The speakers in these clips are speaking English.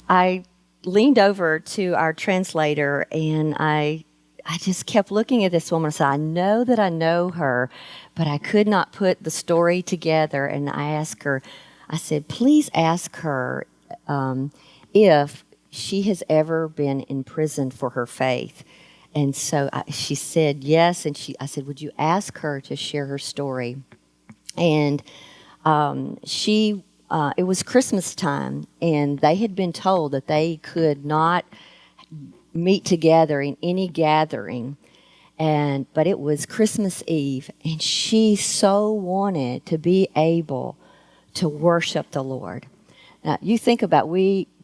I leaned over to our translator and I just kept looking at this woman. I said, I know that I know her, but I could not put the story together. And I asked her, I said, please ask her if she has ever been imprisoned for her faith. And so she said yes. And I said, would you ask her to share her story? And it was Christmas time, and they had been told that they could not meet together in any gathering. But it was Christmas Eve, and she so wanted to be able to worship the Lord. Now, you think about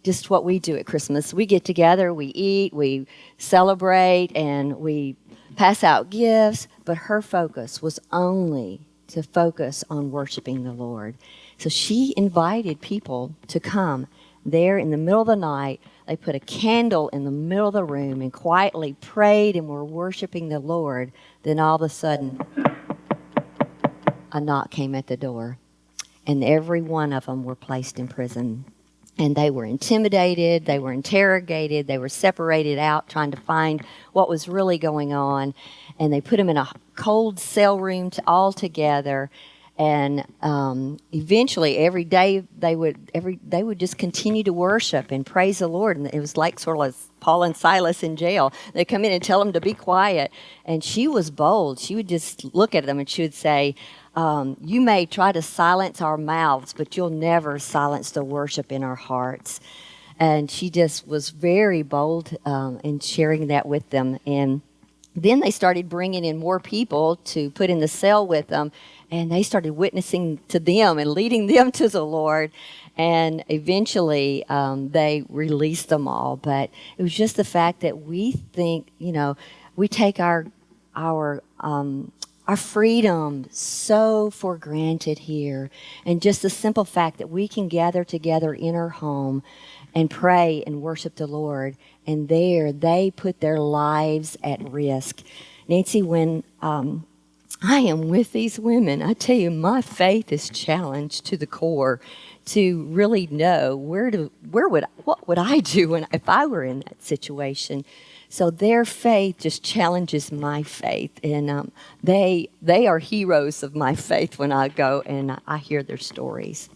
just what we do at Christmas. We get together, we eat, we celebrate, and we pass out gifts, but her focus was only to focus on worshiping the Lord. So she invited people to come there in the middle of the night. They put a candle in the middle of the room and quietly prayed and were worshiping the Lord. Then all of a sudden, a knock came at the door, and every one of them were placed in prison. And they were intimidated, they were interrogated, they were separated out trying to find what was really going on. And they put them in a cold cell room all together. And eventually, every day they would just continue to worship and praise the Lord. And it was like sort of like Paul and Silas in jail. They'd come in and tell them to be quiet. And she was bold. She would just look at them and she would say, you may try to silence our mouths, but you'll never silence the worship in our hearts. And she just was very bold in sharing that with them. And then they started bringing in more people to put in the cell with them. And they started witnessing to them and leading them to the Lord. And eventually, they released them all. But it was just the fact that we think, we take our freedom so for granted here. And just the simple fact that we can gather together in our home and pray and worship the Lord. And there, they put their lives at risk. Nancy, when I am with these women, I tell you, my faith is challenged to the core to really know what would I do if I were in that situation. So their faith just challenges my faith, and they are heroes of my faith when I go and I hear their stories.